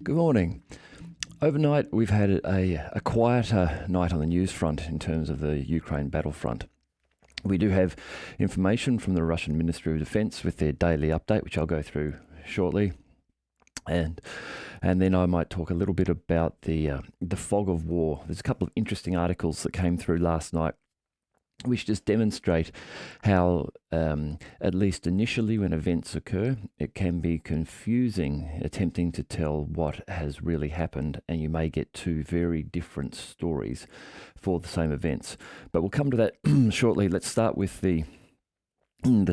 Good morning. Overnight, we've had a quieter night on the news front in terms of the Ukraine battlefront. We do have information from the Russian Ministry of Defense with their daily update, which I'll go through shortly. And then I might talk a little bit about the fog of war. There's a couple of interesting articles that came through last night which just demonstrate how, at least initially when events occur, it can be confusing attempting to tell what has really happened, and you may get two very different stories for the same events. But we'll come to that shortly. Let's start with the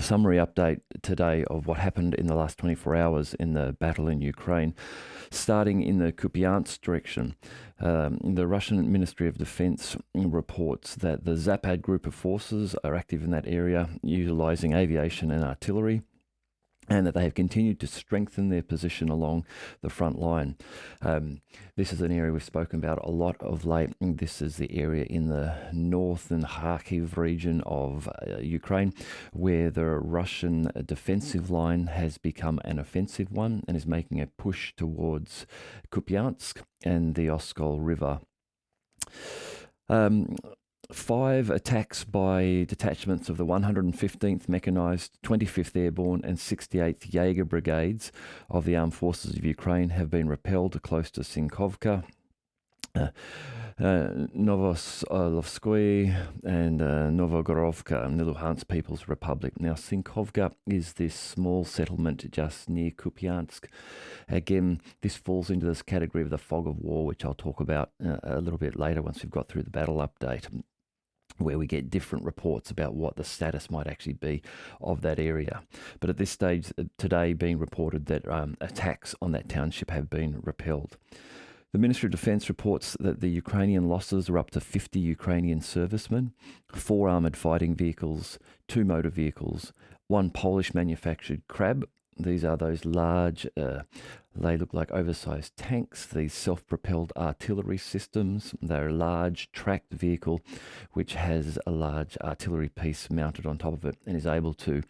summary update today of what happened in the last 24 hours in the battle in Ukraine. Starting in the Kupiansk direction, the Russian Ministry of Defense reports that the Zapad group of forces are active in that area, utilizing aviation and artillery, and that they have continued to strengthen their position along the front line. This is an area we've spoken about a lot of late. This is the area in the northern Kharkiv region of Ukraine, where the Russian defensive line has become an offensive one and is making a push towards Kupiansk and the Oskol River. 5 attacks by detachments of the 115th Mechanized, 25th Airborne and 68th Jaeger Brigades of the Armed Forces of Ukraine have been repelled close to Sinkovka, Novoskoye and Novogorovka in the Luhansk People's Republic. Now, Sinkovka is this small settlement just near Kupiansk. Again, this falls into this category of the fog of war, which I'll talk about a little bit later once we've got through the battle update, where we get different reports about what the status might actually be of that area. But at this stage today, being reported that attacks on that township have been repelled. The Ministry of Defense reports that the Ukrainian losses are up to 50 Ukrainian servicemen, 4 armoured fighting vehicles, 2 motor vehicles, 1 Polish-manufactured Crab. These are those large, they look like oversized tanks, these self-propelled artillery systems. They're a large tracked vehicle which has a large artillery piece mounted on top of it and is able to,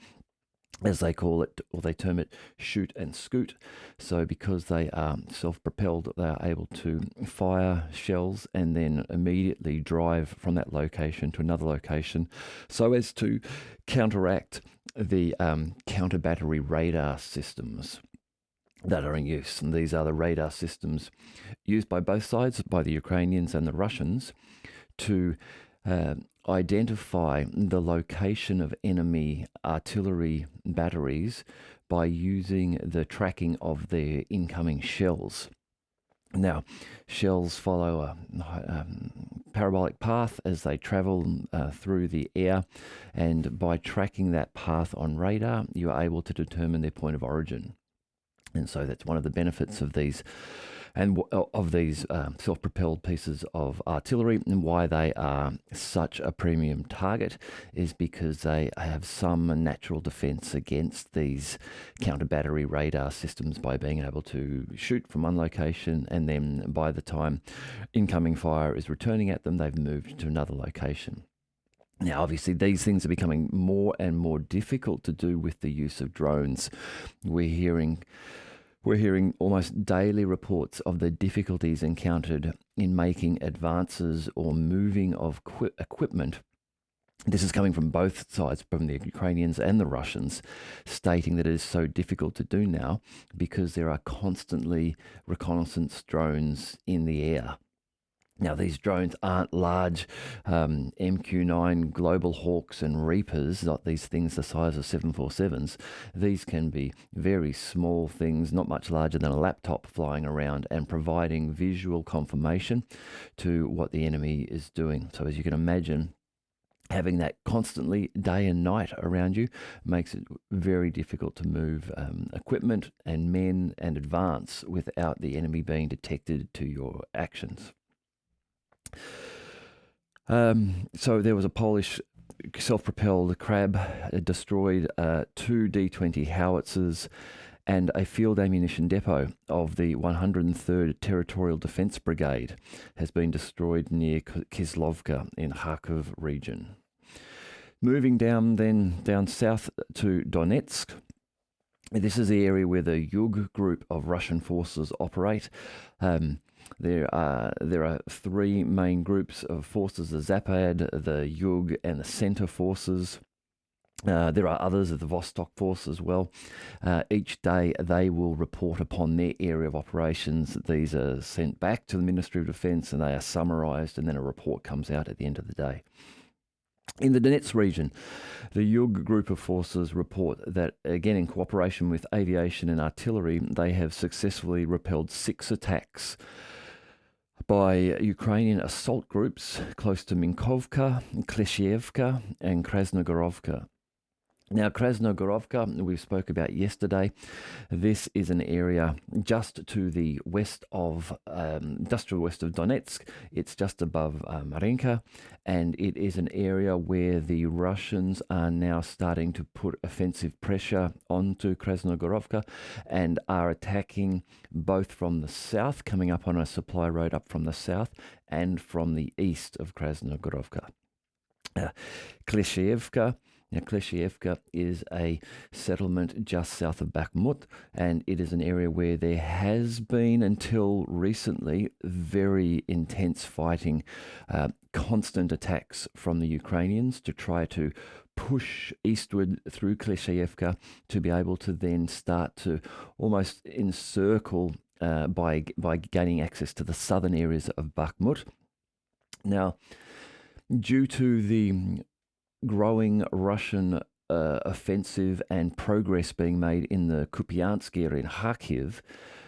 as they call it, or they term it, shoot and scoot. So because they are self-propelled, they are able to fire shells and then immediately drive from that location to another location so as to counteract the counter-battery radar systems that are in use. And these are the radar systems used by both sides, by the Ukrainians and the Russians, to identify the location of enemy artillery batteries by using the tracking of their incoming shells. Now, shells follow a parabolic path as they travel through the air, and by tracking that path on radar, you are able to determine their point of origin. And so that's one of the benefits of these self-propelled pieces of artillery, and why they are such a premium target is because they have some natural defense against these counter-battery radar systems by being able to shoot from one location, and then by the time incoming fire is returning at them, they've moved to another location. Now, obviously, these things are becoming more and more difficult to do with the use of drones. We're hearing almost daily reports of the difficulties encountered in making advances or moving of equipment. This is coming from both sides, from the Ukrainians and the Russians, stating that it is so difficult to do now because there are constantly reconnaissance drones in the air. Now, these drones aren't large MQ-9 Global Hawks and Reapers, not these things the size of 747s. These can be very small things, not much larger than a laptop, flying around and providing visual confirmation to what the enemy is doing. So as you can imagine, having that constantly day and night around you makes it very difficult to move equipment and men and advance without the enemy being detected to your actions. So there was a Polish self-propelled Crab destroyed 2 D-20 howitzers and a field ammunition depot of the 103rd Territorial Defense Brigade has been destroyed near Kislovka in Kharkiv region. Moving down south to Donetsk, This is the area where the Yug group of Russian forces operate. There are three main groups of forces: the Zapad, the Yug, and the Center forces. There are others of the Vostok force as well. Each day they will report upon their area of operations. These are sent back to the Ministry of Defense and they are summarized, and then a report comes out at the end of the day. In the Donetsk region, the Yug group of forces report that, again in cooperation with aviation and artillery, they have successfully repelled 6 attacks by Ukrainian assault groups close to Minkovka, Kleshievka, and Krasnogorovka. Now, Krasnogorovka, we spoke about yesterday. This is an area just to the west of Donetsk. It's just above Marinka, and it is an area where the Russians are now starting to put offensive pressure onto Krasnogorovka and are attacking both from the south, coming up on a supply road up from the south, and from the east of Krasnogorovka. Kleshievka. Now, Kleshievka is a settlement just south of Bakhmut, and it is an area where there has been, until recently, very intense fighting, constant attacks from the Ukrainians to try to push eastward through Kleshievka to be able to then start to almost encircle by gaining access to the southern areas of Bakhmut. Now, due to the growing Russian offensive and progress being made in the Kupiansk area in Kharkiv,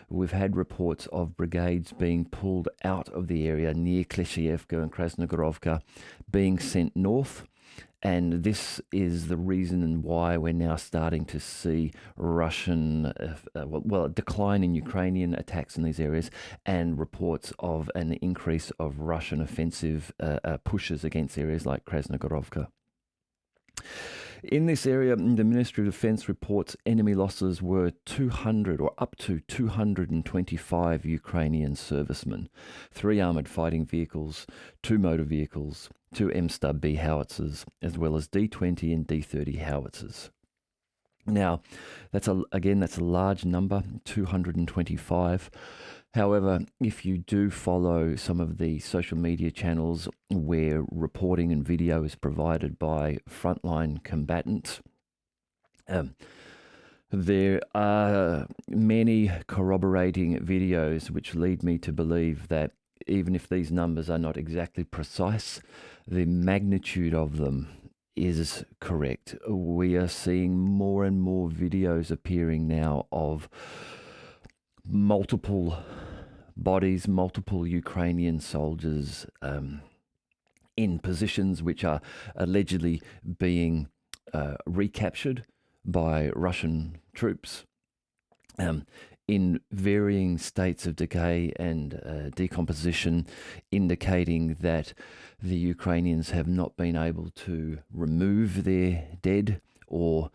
we've had reports of brigades being pulled out of the area near Kleshievka and Krasnogorovka, being sent north. And this is the reason why we're now starting to see Russian, a decline in Ukrainian attacks in these areas, and reports of an increase of Russian offensive pushes against areas like Krasnogorovka. In this area, the Ministry of Defense reports enemy losses were 200 or up to 225 Ukrainian servicemen, 3 armoured fighting vehicles, 2 motor vehicles, 2 M-Stub-B howitzers, as well as D-20 and D-30 howitzers. Now, that's a large number, 225. However, if you do follow some of the social media channels where reporting and video is provided by frontline combatants, there are many corroborating videos which lead me to believe that even if these numbers are not exactly precise, the magnitude of them is correct. We are seeing more and more videos appearing now of multiple bodies, multiple Ukrainian soldiers in positions which are allegedly being recaptured by Russian troops in varying states of decay and decomposition, indicating that the Ukrainians have not been able to remove their dead or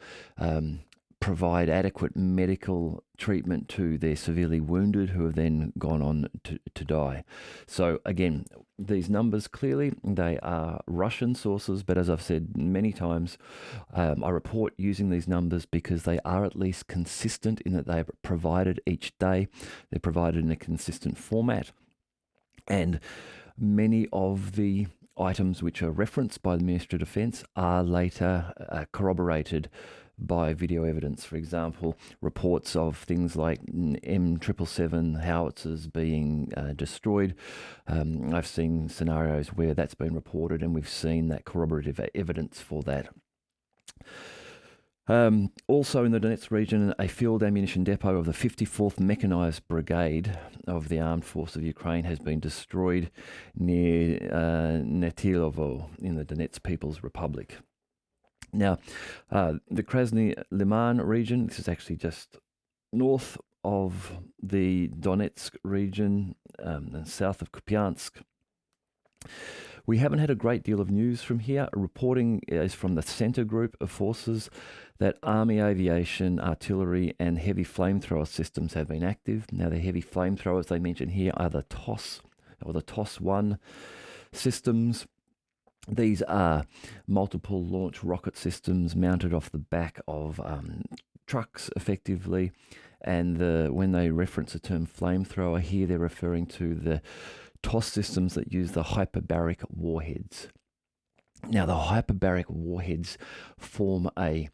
provide adequate medical treatment to their severely wounded who have then gone on to die. So again, these numbers, clearly they are Russian sources, but as I've said many times, I report using these numbers because they are at least consistent in that they're provided each day. They're provided in a consistent format, and many of the items which are referenced by the Ministry of Defence are later corroborated by video evidence. For example, reports of things like M777 howitzers being destroyed. I've seen scenarios where that's been reported, and we've seen that corroborative evidence for that. Also in the Donetsk region, a field ammunition depot of the 54th Mechanized Brigade of the Armed Force of Ukraine has been destroyed near Netilovo in the Donetsk People's Republic. Now, the Krasny Liman region, this is actually just north of the Donetsk region and south of Kupiansk. We haven't had a great deal of news from here. Reporting is from the Center Group of Forces that Army aviation, artillery, and heavy flamethrower systems have been active. Now, the heavy flamethrowers they mention here are the TOS, or the TOS-1 systems. These are multiple launch rocket systems mounted off the back of trucks effectively. And when they reference the term flamethrower here, they're referring to the TOS systems that use the hyperbaric warheads. Now, the hyperbaric warheads form a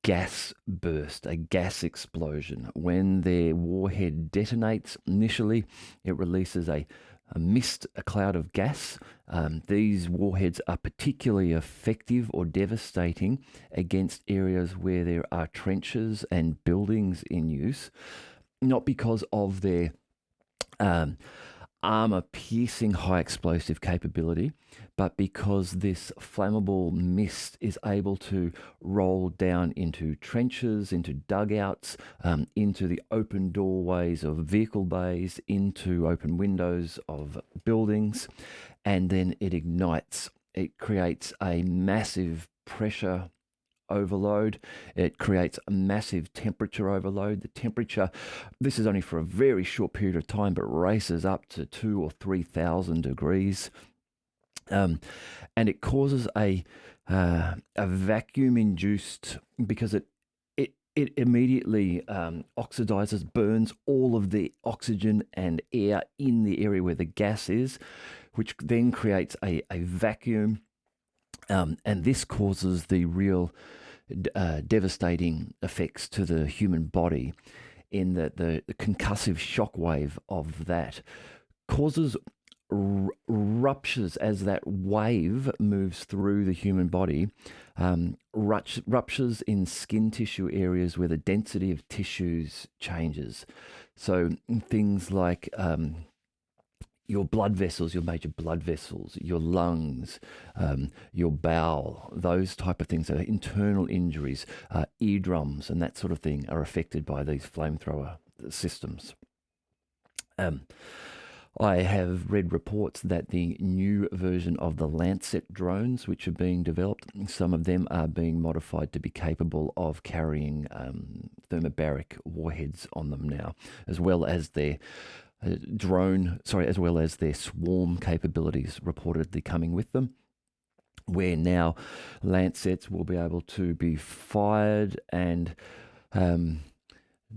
gas burst, a gas explosion. When their warhead detonates initially, it releases a mist, a cloud of gas. These warheads are particularly effective or devastating against areas where there are trenches and buildings in use, not because of their armor-piercing high explosive capability, but because this flammable mist is able to roll down into trenches, into dugouts, into the open doorways of vehicle bays, into open windows of buildings, and then it ignites. It creates a massive pressure overload. It creates a massive temperature overload. The temperature, this is only for a very short period of time, but races up to 2,000 or 3,000 degrees. And it causes a vacuum induced, because it immediately oxidizes, burns all of the oxygen and air in the area where the gas is, which then creates a vacuum. And this causes the real devastating effects to the human body, in that the concussive shock wave of that causes ruptures as that wave moves through the human body, ruptures in skin tissue areas where the density of tissues changes. So things like your blood vessels, your major blood vessels, your lungs, your bowel, those type of things, internal injuries, eardrums and that sort of thing are affected by these flamethrower systems. I have read reports that the new version of the Lancet drones, which are being developed, some of them are being modified to be capable of carrying thermobaric warheads on them now, as well as their as well as their swarm capabilities reportedly coming with them, where now Lancets will be able to be fired and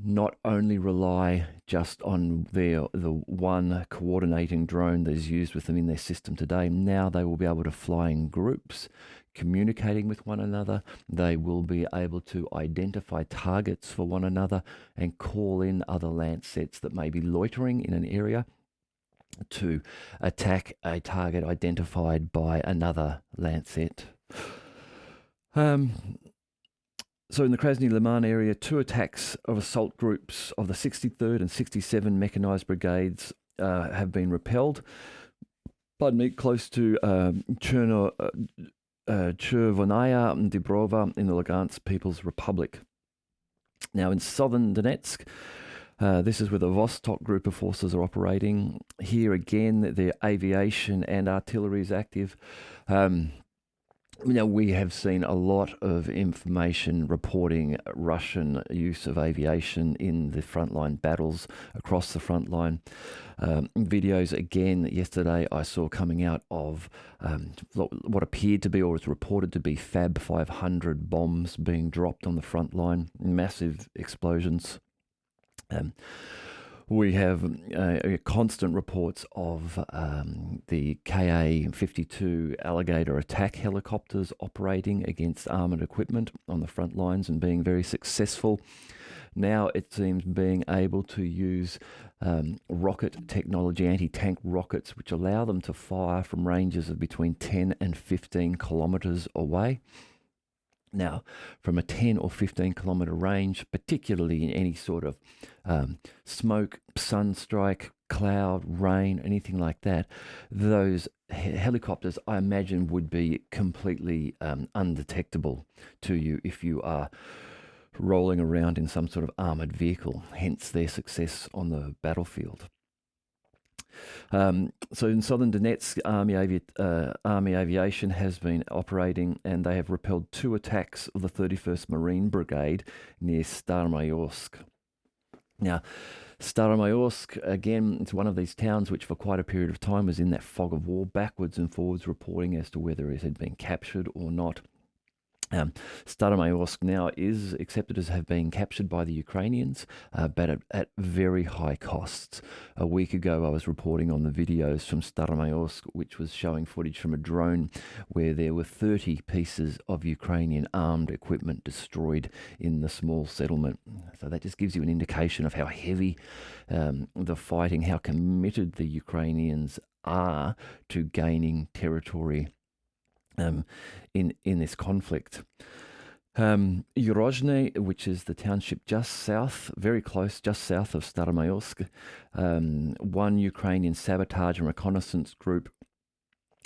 not only rely just on the one coordinating drone that is used with them in their system today. Now they will be able to fly in groups, communicating with one another. They will be able to identify targets for one another and call in other Lancets that may be loitering in an area to attack a target identified by another Lancet. So in the Krasny-Liman area, 2 attacks of assault groups of the 63rd and 67 Mechanized Brigades have been repelled. Pardon me, close to Chervonaya and Dibrova in the Lugansk People's Republic. Now in southern Donetsk, this is where the Vostok group of forces are operating. Here again, their aviation and artillery is active. Now, we have seen a lot of information reporting Russian use of aviation in the frontline battles across the front line. Videos, again, yesterday I saw coming out of what appeared to be, or was reported to be, Fab 500 bombs being dropped on the front line, massive explosions. We have constant reports of the Ka-52 Alligator attack helicopters operating against armoured equipment on the front lines and being very successful. Now it seems being able to use rocket technology, anti-tank rockets, which allow them to fire from ranges of between 10 and 15 kilometres away. Now, from a 10 or 15 kilometre range, particularly in any sort of smoke, sunstrike, cloud, rain, anything like that, those helicopters, I imagine, would be completely undetectable to you if you are rolling around in some sort of armoured vehicle, hence their success on the battlefield. So in southern Donetsk, Army Aviation has been operating, and they have repelled 2 attacks of the 31st Marine Brigade near Staromayorsk. Now, Staromayorsk, again, it's one of these towns which for quite a period of time was in that fog of war, backwards and forwards reporting as to whether it had been captured or not. Staromayorsk now is accepted as have been captured by the Ukrainians, but at very high costs. A week ago, I was reporting on the videos from Staromayorsk, which was showing footage from a drone where there were 30 pieces of Ukrainian armed equipment destroyed in the small settlement. So that just gives you an indication of how heavy the fighting, how committed the Ukrainians are to gaining territory in this conflict. Urozhne, which is the township just south, very close, just south of Staromayorsk, one Ukrainian sabotage and reconnaissance group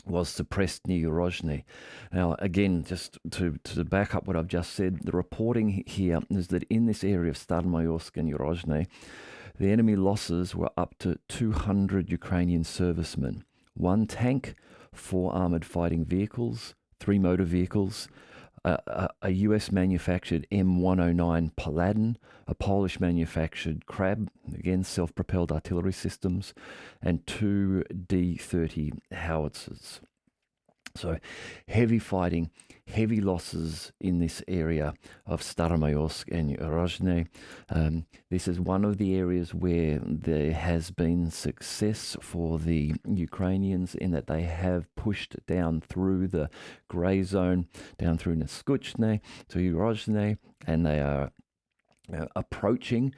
was suppressed near Urozhne. Now, again, just to back up what I've just said, the reporting here is that in this area of Staromayorsk and Urozhne, the enemy losses were up to 200 Ukrainian servicemen, 1 tank, 4 armoured fighting vehicles, 3 motor vehicles, a US-manufactured M109 Paladin, a Polish-manufactured Krab, again self-propelled artillery systems, and 2 D-30 howitzers. So heavy fighting, heavy losses in this area of Staromayorsk and Urozhne. This is one of the areas where there has been success for the Ukrainians in that they have pushed down through the grey zone, down through Neskuchne to Urozhne, and they are approaching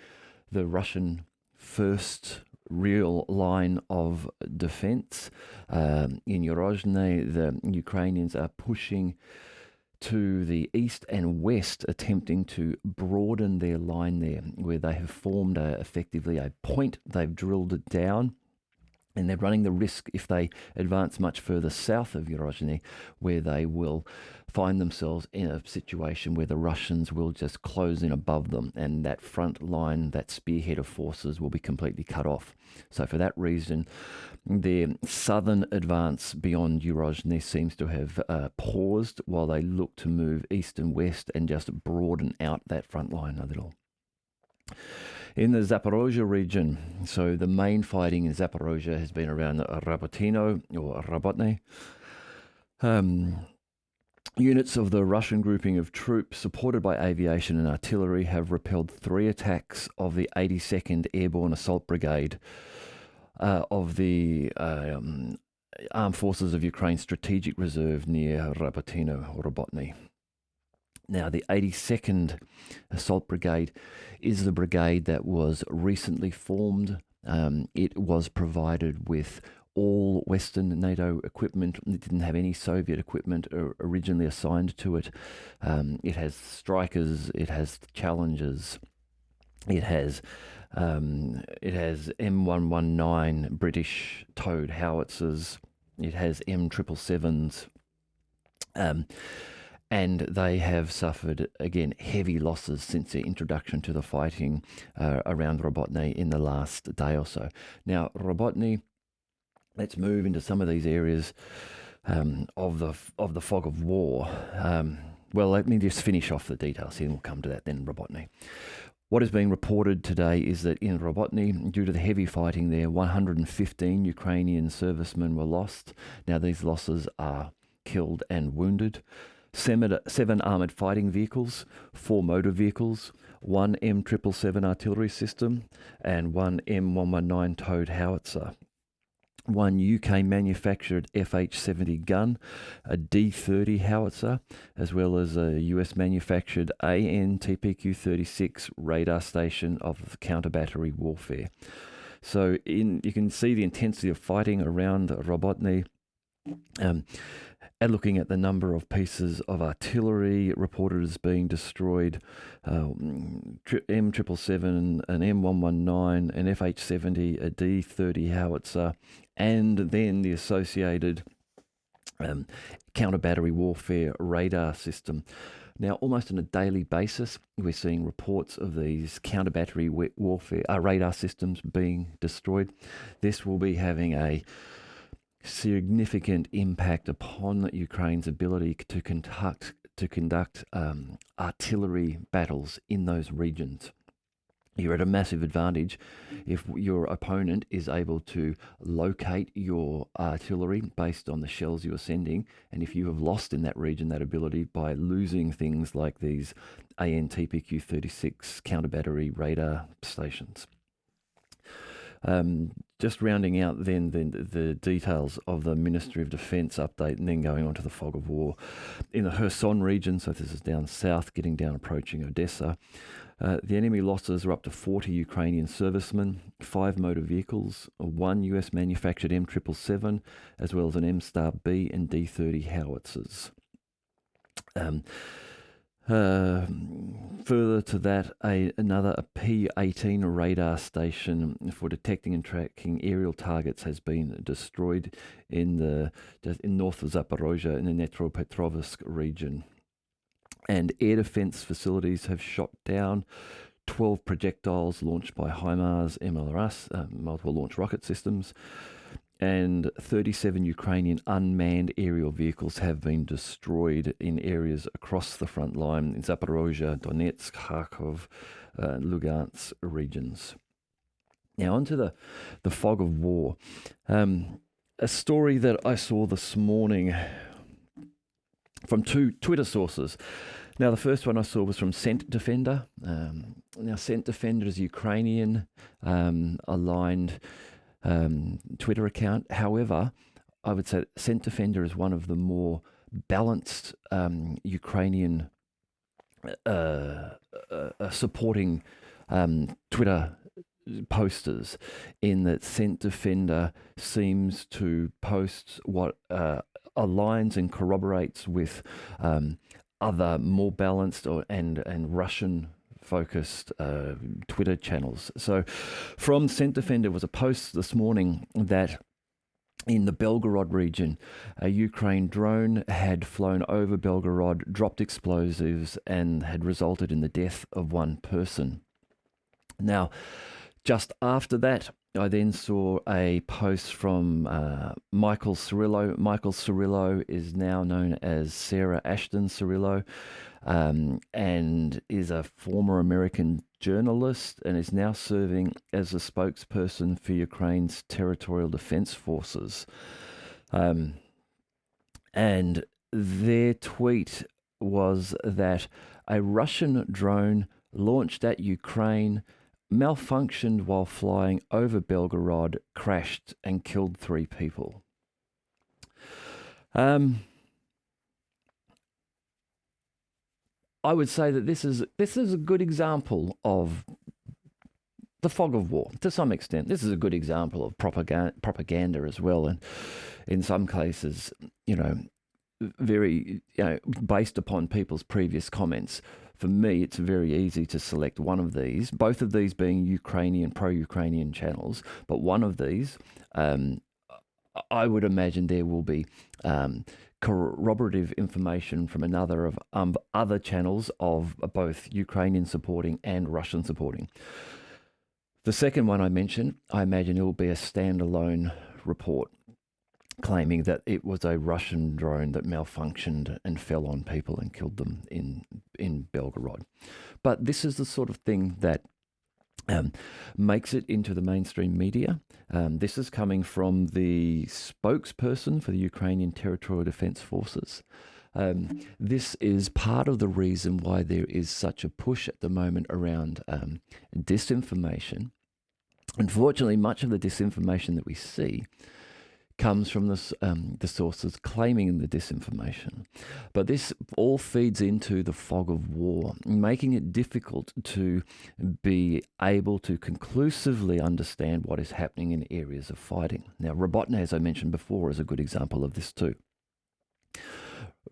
the Russian first real line of defense. In Urozhne, the Ukrainians are pushing to the east and west, attempting to broaden their line there, where they have formed effectively a point. They've drilled it down, and they're running the risk, if they advance much further south of Urozhne, where they will find themselves in a situation where the Russians will just close in above them, and that front line, that spearhead of forces, will be completely cut off. So for that reason, their southern advance beyond Urozhne seems to have paused while they look to move east and west and just broaden out that front line a little. In the Zaporozhye region, so the main fighting in Zaporozhye has been around Rabotino or Rabotny. Units of the Russian grouping of troops, supported by aviation and artillery, have repelled 3 attacks of the 82nd Airborne Assault Brigade of the Armed Forces of Ukraine Strategic Reserve near Rabotino or Robotny. Now, the 82nd Assault Brigade is the brigade that was recently formed. It was provided with all Western NATO equipment. It didn't have any Soviet equipment originally assigned to it. It has Strikers, it has Challengers, it has M119 British towed howitzers, it has M777s, and they have suffered, again, heavy losses since their introduction to the fighting around Robotny in the last day or so. Now, Robotny, let's move into some of these areas of the fog of war. Well, let me just finish off the details here, and we'll come to that then, Robotny. What is being reported today is that in Robotny, due to the heavy fighting there, 115 Ukrainian servicemen were lost. Now, these losses are killed and wounded. 7 armoured fighting vehicles, 4 motor vehicles, 1 M777 artillery system, and 1 M119 towed howitzer. 1 UK-manufactured FH-70 gun, a D-30 howitzer, as well as a US-manufactured AN-TPQ-36 radar station of counter-battery warfare. So you can see the intensity of fighting around Robotny. And looking at the number of pieces of artillery reported as being destroyed, M777, an M119, an FH-70, a D-30 howitzer, and then the associated counter-battery warfare radar system. Now, almost on a daily basis, we're seeing reports of these counter-battery warfare radar systems being destroyed. This will be having a significant impact upon Ukraine's ability to conduct artillery battles in those regions. You're at a massive advantage if your opponent is able to locate your artillery based on the shells you are sending, and if you have lost in that region that ability by losing things like these AN/TPQ-36 counter-battery radar stations. Just rounding out then the details of the Ministry of Defence update, and then going on to the fog of war. In the Kherson region, so this is down south, getting down, approaching Odessa, the enemy losses are up to 40 Ukrainian servicemen, 5 motor vehicles, 1 US manufactured M777, as well as an M-Star-B and D-30 howitzers. Further to that, another P-18 radar station for detecting and tracking aerial targets has been destroyed in north of Zaporozhye in the Dnipropetrovsk region. And air defense facilities have shot down 12 projectiles launched by HIMARS MLRS, multiple launch rocket systems, and 37 Ukrainian unmanned aerial vehicles have been destroyed in areas across the front line in Zaporozhye, Donetsk, Kharkov, Lugansk regions. Now onto the fog of war. A story that I saw this morning from 2 Twitter sources. Now, the first one I saw was from Scent Defender. Now, Scent Defender is a Ukrainian aligned Twitter account. However, I would say Scent Defender is one of the more balanced Ukrainian supporting Twitter posters, in that Scent Defender seems to post what aligns and corroborates with other more balanced and Russian focused Twitter channels. So from Scent Defender was a post this morning that in the Belgorod region, a Ukraine drone had flown over Belgorod, dropped explosives, and had resulted in the death of 1 person. Now, just after that, I then saw a post from Michael Cirillo. Michael Cirillo is now known as Sarah-Ashton-Cirillo, and is a former American journalist and is now serving as a spokesperson for Ukraine's Territorial Defense Forces. And their tweet was that a Russian drone launched at Ukraine malfunctioned while flying over Belgorod, crashed and killed 3 people. I would say that this is a good example of the fog of war to some extent. This is a good example of propaganda as well, and in some cases, very based upon people's previous comments. For me, it's very easy to select one of these, both of these being Ukrainian, pro-Ukrainian channels, but one of these, I would imagine there will be corroborative information from another of other channels of both Ukrainian supporting and Russian supporting. The second one I mentioned, I imagine it will be a standalone report claiming that it was a Russian drone that malfunctioned and fell on people and killed them in Belgorod. But this is the sort of thing that makes it into the mainstream media. This is coming from the spokesperson for the Ukrainian Territorial Defense Forces. This is part of the reason why there is such a push at the moment around disinformation. Unfortunately, much of the disinformation that we see comes from the sources claiming the disinformation. But this all feeds into the fog of war, making it difficult to be able to conclusively understand what is happening in areas of fighting. Now, Robotny, as I mentioned before, is a good example of this too.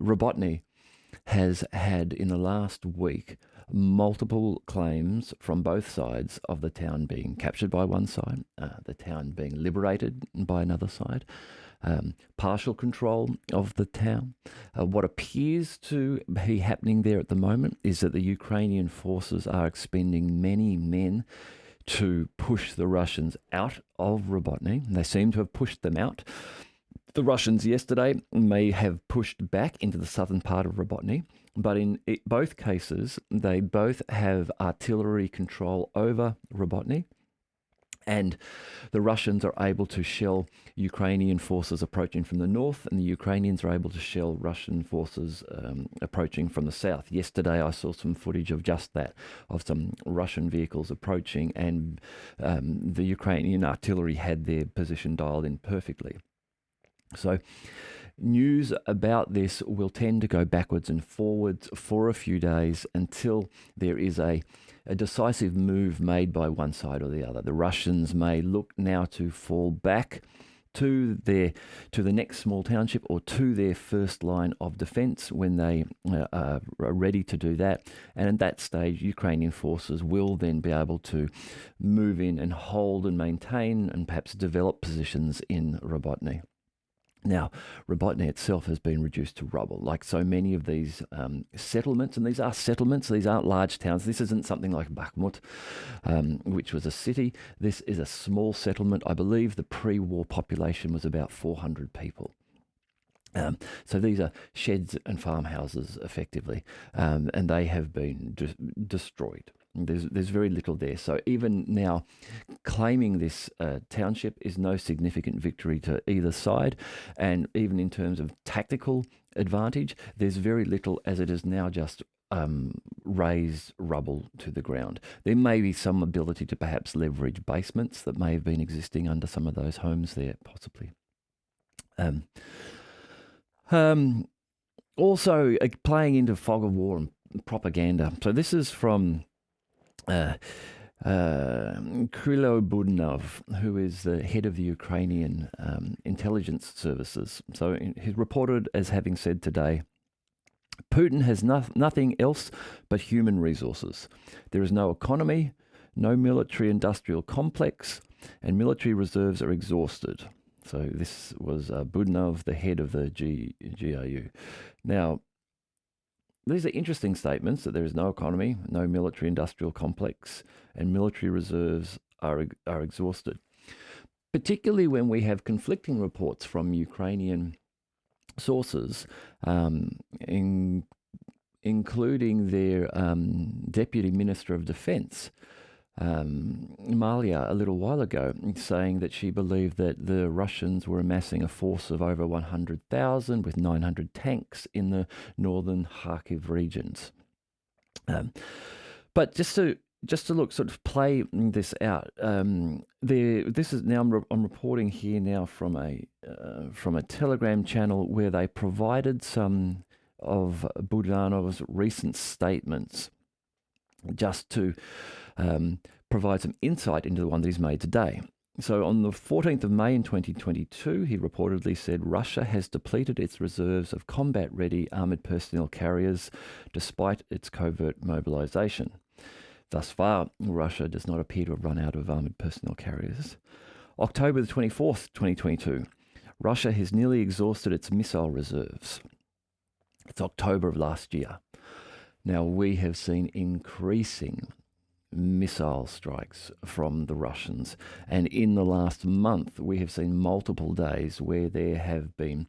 Robotny has had, in the last week, multiple claims from both sides of the town being captured by one side, the town being liberated by another side, partial control of the town. What appears to be happening there at the moment is that the Ukrainian forces are expending many men to push the Russians out of Robotny. They seem to have pushed them out. The Russians yesterday may have pushed back into the southern part of Robotny, But in both cases, they both have artillery control over Robotny, and the Russians are able to shell Ukrainian forces approaching from the north, and the Ukrainians are able to shell Russian forces approaching from the south. Yesterday, I saw some footage of just that, of some Russian vehicles approaching, and the Ukrainian artillery had their position dialed in perfectly. So news about this will tend to go backwards and forwards for a few days until there is a decisive move made by one side or the other. The Russians may look now to fall back to the next small township or to their first line of defence when they are ready to do that. And at that stage, Ukrainian forces will then be able to move in and hold and maintain and perhaps develop positions in Robotny. Now, Robotny itself has been reduced to rubble, like so many of these settlements, and these are settlements, these aren't large towns. This isn't something like Bakhmut, which was a city. This is a small settlement. I believe the pre-war population was about 400 people. So these are sheds and farmhouses, effectively, and they have been destroyed. There's very little there. So even now, claiming this township is no significant victory to either side. And even in terms of tactical advantage, there's very little, as it is now just raised rubble to the ground. There may be some ability to perhaps leverage basements that may have been existing under some of those homes there, possibly. Also, playing into fog of war and propaganda. So this is from Kyrylo Budanov, who is the head of the Ukrainian intelligence services. So he's reported as having said today, Putin has nothing else but human resources. There is no economy, no military industrial complex, and military reserves are exhausted. So this was Budanov, the head of the GRU. Now, these are interesting statements, that there is no economy, no military industrial complex, and military reserves are exhausted. Particularly when we have conflicting reports from Ukrainian sources, including their Deputy Minister of Defense, Malia, a little while ago, saying that she believed that the Russians were amassing a force of over 100,000 with 900 tanks in the northern Kharkiv regions. But just to sort of play this out, this is now I'm reporting here now from a Telegram channel where they provided some of Budanov's recent statements, just to provide some insight into the one that he's made today. So on the 14th of May in 2022, he reportedly said Russia has depleted its reserves of combat-ready armoured personnel carriers despite its covert mobilization. Thus far, Russia does not appear to have run out of armoured personnel carriers. October the 24th, 2022, Russia has nearly exhausted its missile reserves. It's October of last year. Now, we have seen increasing missile strikes from the Russians. And in the last month, we have seen multiple days where there have been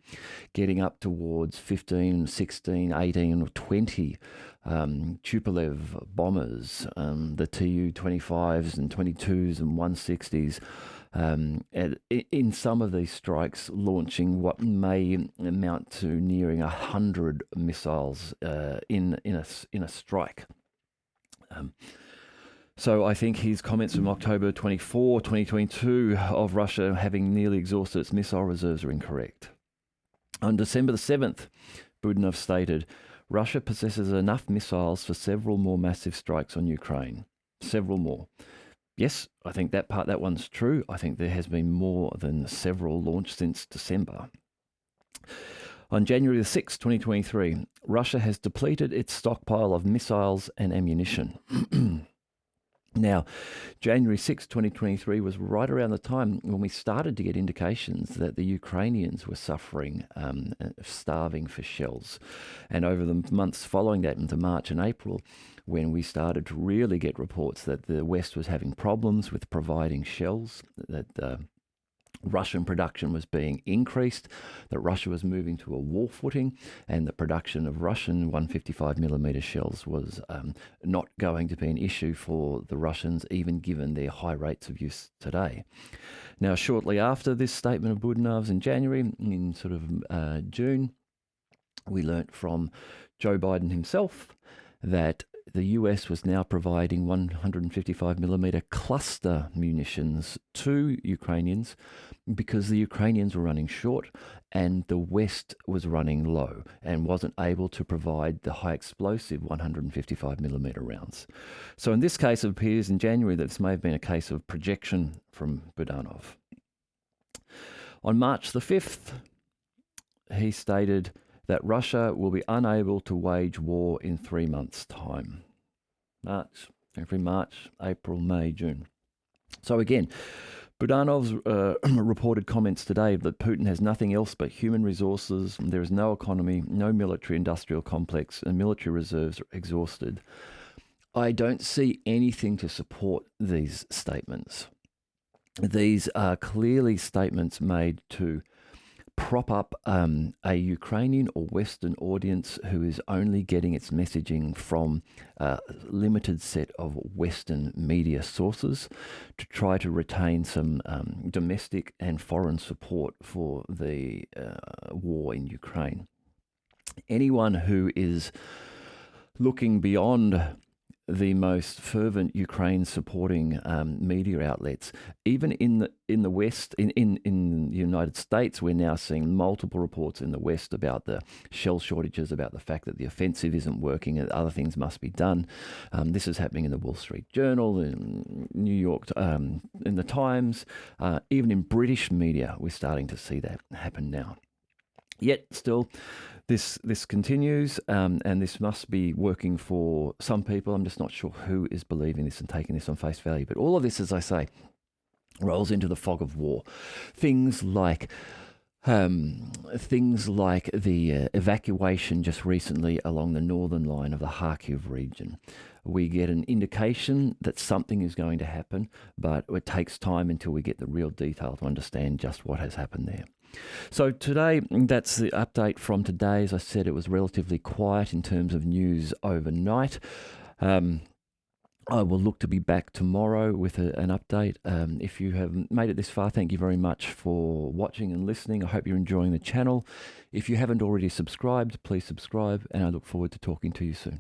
getting up towards 15, 16, 18, or 20 Tupolev bombers, the Tu-25s and 22s and 160s. In some of these strikes, launching what may amount to nearing 100 missiles in a strike. So I think his comments from October 24, 2022 of Russia having nearly exhausted its missile reserves are incorrect. On December the 7th, Budanov stated, Russia possesses enough missiles for several more massive strikes on Ukraine. Several more. Yes, I think that one's true. I think there has been more than several launched since December. On January the 6th, 2023, Russia has depleted its stockpile of missiles and ammunition. Now, January 6, 2023 was right around the time when we started to get indications that the Ukrainians were suffering, starving for shells. And over the months following that into March and April, when we started to really get reports that the West was having problems with providing shells, that Russian production was being increased, that Russia was moving to a war footing, and the production of Russian 155mm shells was not going to be an issue for the Russians, even given their high rates of use today. Now, shortly after this statement of Budanov's in January, in sort of June, we learnt from Joe Biden himself that the US was now providing 155mm cluster munitions to Ukrainians because the Ukrainians were running short and the West was running low and wasn't able to provide the high explosive 155mm rounds. So in this case, it appears in January that this may have been a case of projection from Budanov. On March the 5th, he stated that Russia will be unable to wage war in 3 months' time. March, April, May, June. So again, Budanov's reported comments today that Putin has nothing else but human resources, there is no economy, no military-industrial complex, and military reserves are exhausted. I don't see anything to support these statements. These are clearly statements made to prop up a Ukrainian or Western audience who is only getting its messaging from a limited set of Western media sources to try to retain some domestic and foreign support for the war in Ukraine. Anyone who is looking beyond the most fervent Ukraine supporting media outlets, even in the West, in the United States, we're now seeing multiple reports in the West about the shell shortages, about the fact that the offensive isn't working and other things must be done. This is happening in the Wall Street Journal, in New York, in the Times, even in British media, we're starting to see that happen now. Yet still, this continues, and this must be working for some people. I'm just not sure who is believing this and taking this on face value. But all of this, as I say, rolls into the fog of war. Things like the evacuation just recently along the northern line of the Kharkiv region. We get an indication that something is going to happen, but it takes time until we get the real detail to understand just what has happened there. So today, that's the update from today. As I said, it was relatively quiet in terms of news overnight. I will look to be back tomorrow with an update. If you have made it this far, thank you very much for watching and listening. I hope you're enjoying the channel. If you haven't already subscribed, please subscribe, and I look forward to talking to you soon.